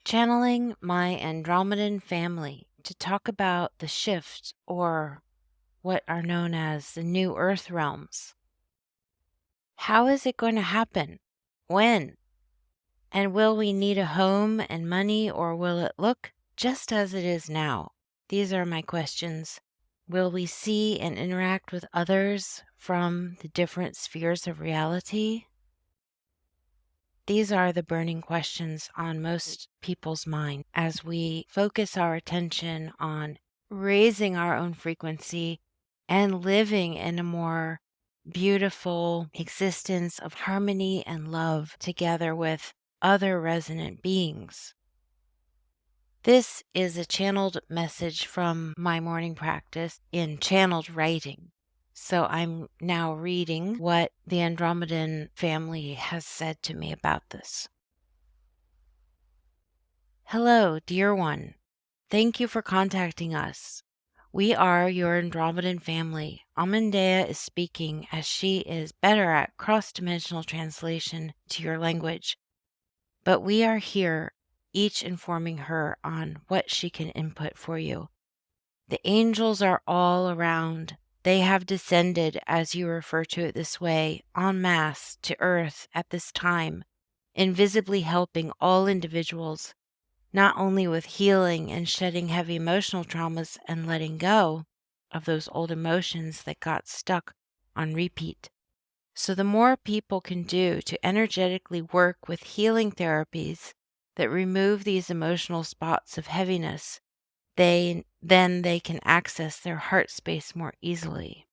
channeling my Andromedan family to talk about the shift, or what are known as the new Earth realms. How is it going to happen? When? And will we need a home and money, or will it look just as it is now? These are my questions. Will we see and interact with others from the different spheres of reality? These are the burning questions on most people's mind as we focus our attention on raising our own frequency and living in a more beautiful existence of harmony and love together with other resonant beings. This is a channeled message from my morning practice in channeled writing. So I'm now reading what the Andromedan family has said to me about this. Hello, dear one. Thank you for contacting us. We are your Andromedan family. Amandea is speaking as she is better at cross-dimensional translation to your language. But we are here, each informing her on what she can input for you. The angels are all around. They have descended, as you refer to it this way, en masse to Earth at this time, invisibly helping all individuals, not only with healing and shedding heavy emotional traumas and letting go of those old emotions that got stuck on repeat. So the more people can do to energetically work with healing therapies that remove these emotional spots of heaviness, then they can access their heart space more easily.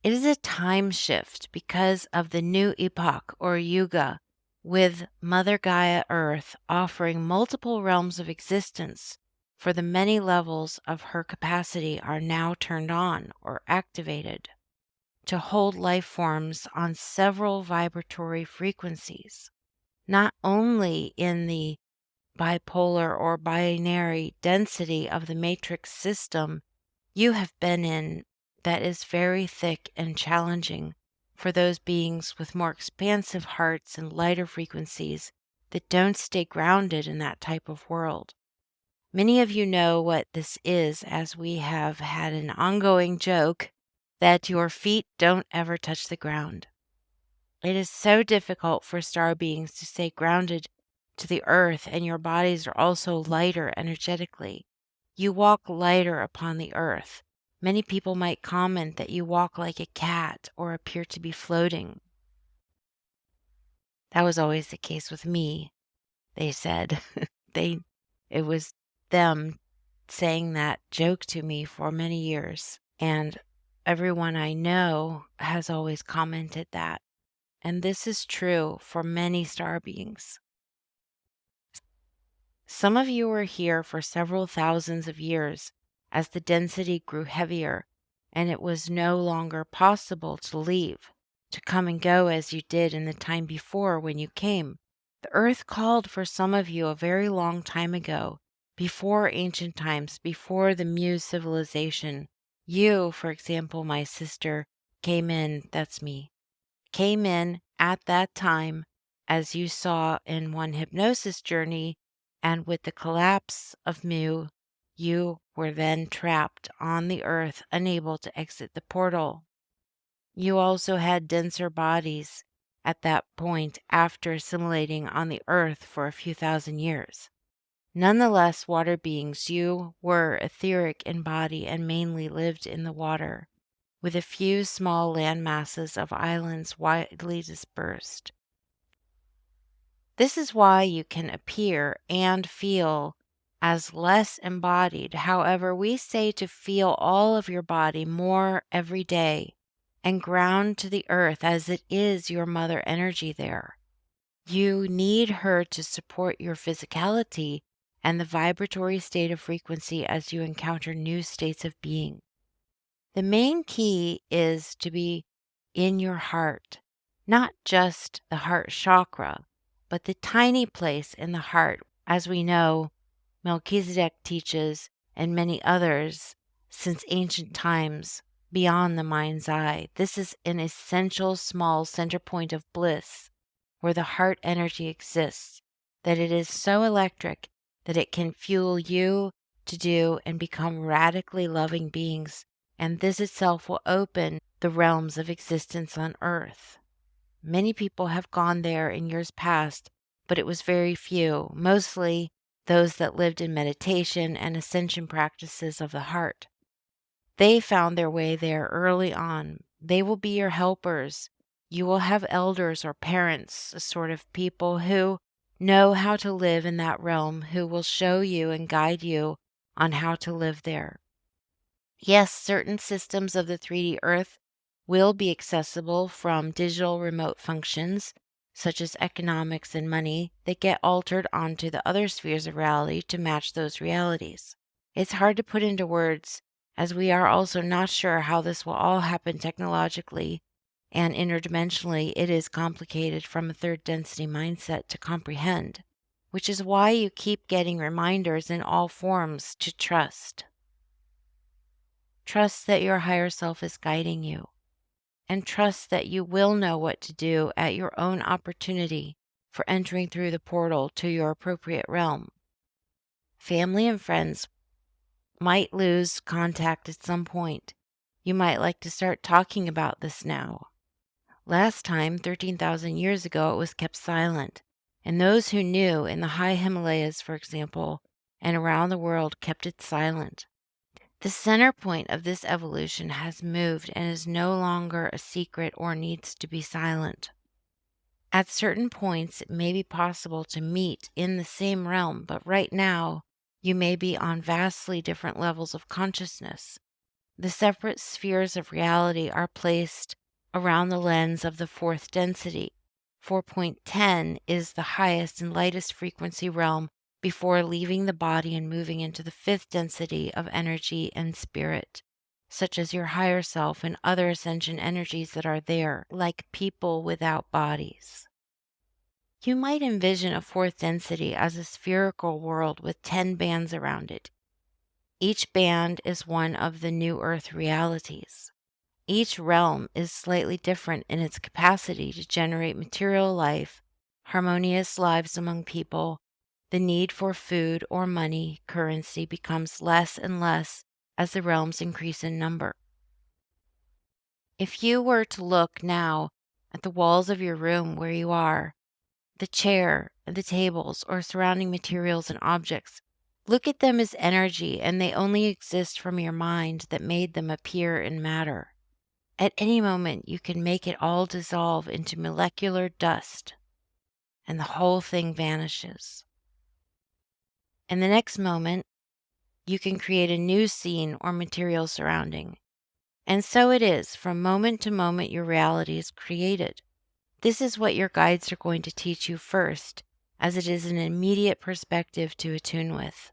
It is a time shift because of the new epoch or yuga, with Mother Gaia Earth offering multiple realms of existence, for the many levels of her capacity are now turned on or activated to hold life forms on several vibratory frequencies, not only in the bipolar or binary density of the matrix system you have been in that is very thick and challenging for those beings with more expansive hearts and lighter frequencies that don't stay grounded in that type of world. Many of you know what this is, as we have had an ongoing joke that your feet don't ever touch the ground. It is so difficult for star beings to stay grounded to the earth, and your bodies are also lighter energetically. You walk lighter upon the earth. Many people might comment that you walk like a cat or appear to be floating. That was always the case with me, they said. It was them saying that joke to me for many years, and everyone I know has always commented that. And this is true for many star beings. Some of you were here for several thousands of years as the density grew heavier, and it was no longer possible to leave, to come and go as you did in the time before when you came. The earth called for some of you a very long time ago, before ancient times, before the Muse civilization. You, for example, my sister, came in, that's me, came in at that time, as you saw in one hypnosis journey, and with the collapse of Mu, you were then trapped on the earth, unable to exit the portal. You also had denser bodies at that point after assimilating on the earth for a few thousand years. Nonetheless, water beings, you were etheric in body and mainly lived in the water, with a few small land masses of islands widely dispersed. This is why you can appear and feel as less embodied. However, we say to feel all of your body more every day and ground to the earth, as it is your mother energy there. You need her to support your physicality and the vibratory state of frequency as you encounter new states of being. The main key is to be in your heart, not just the heart chakra, but the tiny place in the heart. As we know, Melchizedek teaches, and many others since ancient times, beyond the mind's eye. This is an essential small center point of bliss, where the heart energy exists, that it is so electric that it can fuel you to do and become radically loving beings, and this itself will open the realms of existence on earth. Many people have gone there in years past, but it was very few, mostly those that lived in meditation and ascension practices of the heart. They found their way there early on. They will be your helpers. You will have elders or parents, a sort of people who know how to live in that realm, who will show you and guide you on how to live there. Yes, certain systems of the 3D Earth will be accessible from digital remote functions, such as economics and money, that get altered onto the other spheres of reality to match those realities. It's hard to put into words, as we are also not sure how this will all happen technologically and interdimensionally. It is complicated from a third density mindset to comprehend, which is why you keep getting reminders in all forms to trust. Trust that your higher self is guiding you, and trust that you will know what to do at your own opportunity for entering through the portal to your appropriate realm. Family and friends might lose contact at some point. You might like to start talking about this now. Last time, 13,000 years ago, it was kept silent, and those who knew in the high Himalayas, for example, and around the world kept it silent. The center point of this evolution has moved and is no longer a secret or needs to be silent. At certain points, it may be possible to meet in the same realm, but right now, you may be on vastly different levels of consciousness. The separate spheres of reality are placed around the lens of the fourth density. 4.10 is the highest and lightest frequency realm before leaving the body and moving into the fifth density of energy and spirit, such as your higher self and other ascension energies that are there, like people without bodies. You might envision a fourth density as a spherical world with 10 bands around it. Each band is one of the new earth realities. Each realm is slightly different in its capacity to generate material life, harmonious lives among people. The need for food or money, currency, becomes less and less as the realms increase in number. If you were to look now at the walls of your room where you are, the chair, the tables, or surrounding materials and objects, look at them as energy, and they only exist from your mind that made them appear in matter. At any moment, you can make it all dissolve into molecular dust, and the whole thing vanishes. And the next moment, you can create a new scene or material surrounding. And so it is, from moment to moment, your reality is created. This is what your guides are going to teach you first, as it is an immediate perspective to attune with.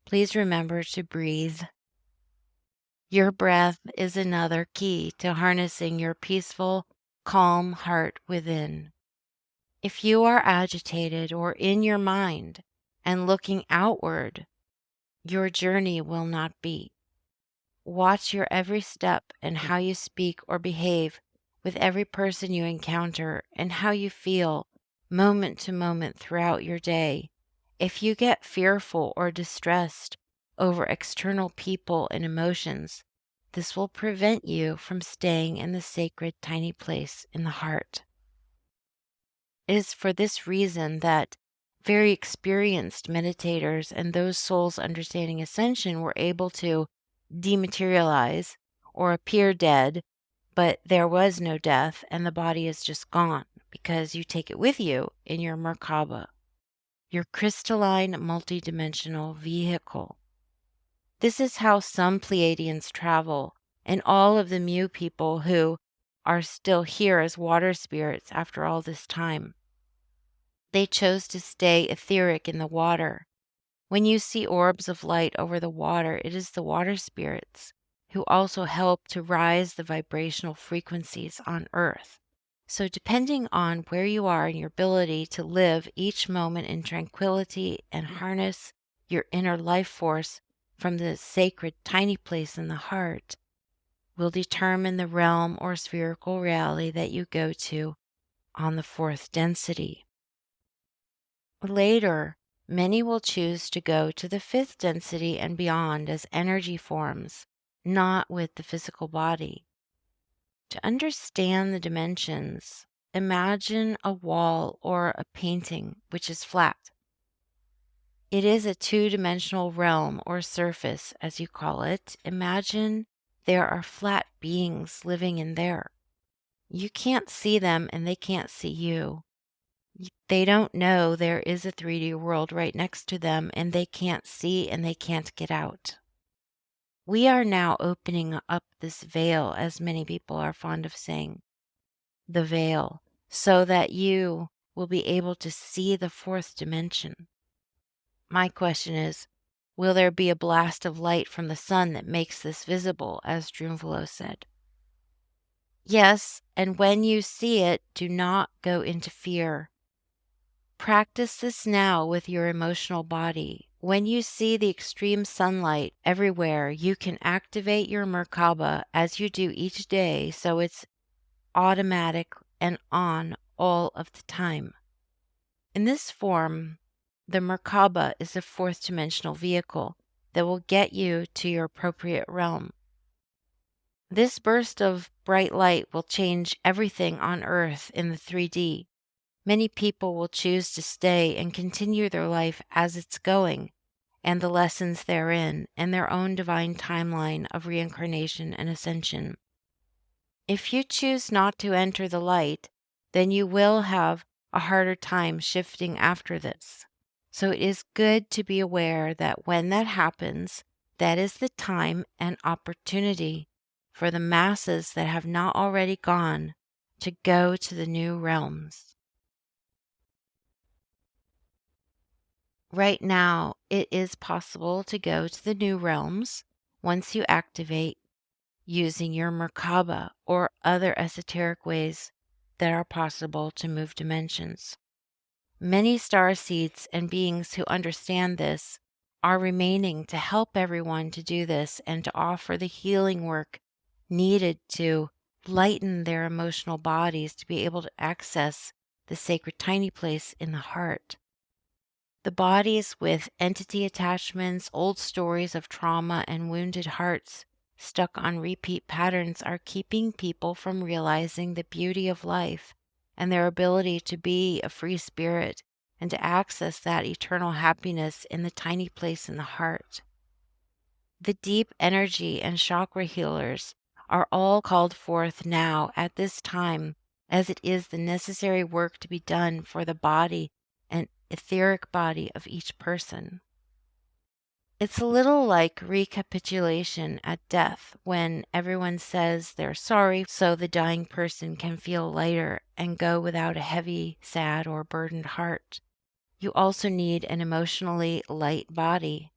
Please remember to breathe. Your breath is another key to harnessing your peaceful, calm heart within. If you are agitated or in your mind and looking outward, your journey will not be. Watch your every step and how you speak or behave with every person you encounter and how you feel moment to moment throughout your day. If you get fearful or distressed over external people and emotions, this will prevent you from staying in the sacred tiny place in the heart. It is for this reason that very experienced meditators and those souls understanding ascension were able to dematerialize or appear dead, but there was no death and the body is just gone because you take it with you in your Merkaba, your crystalline multidimensional vehicle. This is how some Pleiadians travel, and all of the Mu people who are still here as water spirits after all this time. They chose to stay etheric in the water. When you see orbs of light over the water, it is the water spirits who also help to rise the vibrational frequencies on Earth. So depending on where you are in your ability to live each moment in tranquility and harness your inner life force from the sacred tiny place in the heart, will determine the realm or spherical reality that you go to on the fourth density. Later, many will choose to go to the fifth density and beyond as energy forms, not with the physical body. To understand the dimensions, imagine a wall or a painting which is flat. It is a two-dimensional realm or surface, as you call it. Imagine there are flat beings living in there. You can't see them and they can't see you. They don't know there is a 3D world right next to them, and they can't see and they can't get out. We are now opening up this veil, as many people are fond of saying, the veil, so that you will be able to see the fourth dimension. My question is, will there be a blast of light from the sun that makes this visible, as Drunvalo said? Yes, and when you see it, do not go into fear. Practice this now with your emotional body. When you see the extreme sunlight everywhere, you can activate your Merkaba as you do each day so it's automatic and on all of the time. In this form, the Merkaba is a fourth dimensional vehicle that will get you to your appropriate realm. This burst of bright light will change everything on Earth in the 3D. Many people will choose to stay and continue their life as it's going, and the lessons therein, and their own divine timeline of reincarnation and ascension. If you choose not to enter the light, then you will have a harder time shifting after this. So it is good to be aware that when that happens, that is the time and opportunity for the masses that have not already gone to go to the new realms. Right now, it is possible to go to the new realms once you activate using your Merkaba or other esoteric ways that are possible to move dimensions. Many star seeds and beings who understand this are remaining to help everyone to do this and to offer the healing work needed to lighten their emotional bodies to be able to access the sacred tiny place in the heart. The bodies with entity attachments, old stories of trauma, and wounded hearts stuck on repeat patterns are keeping people from realizing the beauty of life and their ability to be a free spirit and to access that eternal happiness in the tiny place in the heart. The deep energy and chakra healers are all called forth now at this time, as it is the necessary work to be done for the body and etheric body of each person. It's a little like recapitulation at death when everyone says they're sorry so the dying person can feel lighter and go without a heavy, sad, or burdened heart. You also need an emotionally light body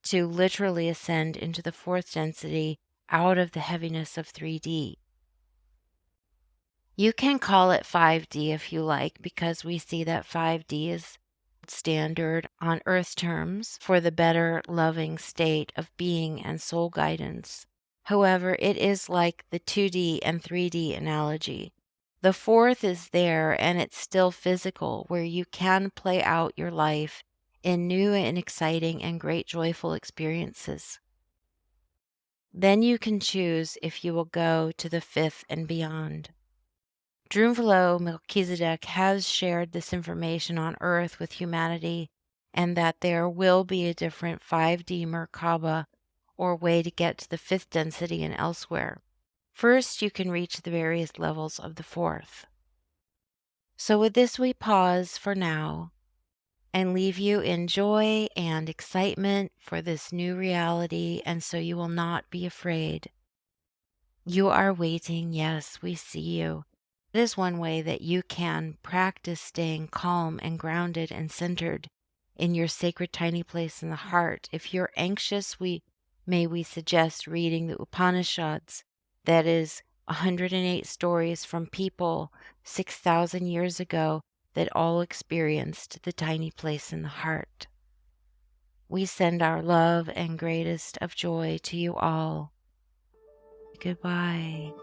to literally ascend into the fourth density out of the heaviness of 3D. You can call it 5D if you like, because we see that 5D is standard on Earth terms for the better loving state of being and soul guidance. However, it is like the 2D and 3D analogy. The fourth is there and it's still physical, where you can play out your life in new and exciting and great joyful experiences. Then you can choose if you will go to the fifth and beyond. Drunvalo Melchizedek has shared this information on Earth with humanity, and that there will be a different 5D Merkaba or way to get to the fifth density and elsewhere. First, you can reach the various levels of the fourth. So with this, we pause for now and leave you in joy and excitement for this new reality, and so you will not be afraid. You are waiting. Yes, we see you. It is one way that you can practice staying calm and grounded and centered in your sacred tiny place in the heart. If you're anxious, we suggest reading the Upanishads. That is 108 stories from people 6,000 years ago that all experienced the tiny place in the heart. We send our love and greatest of joy to you all. Goodbye.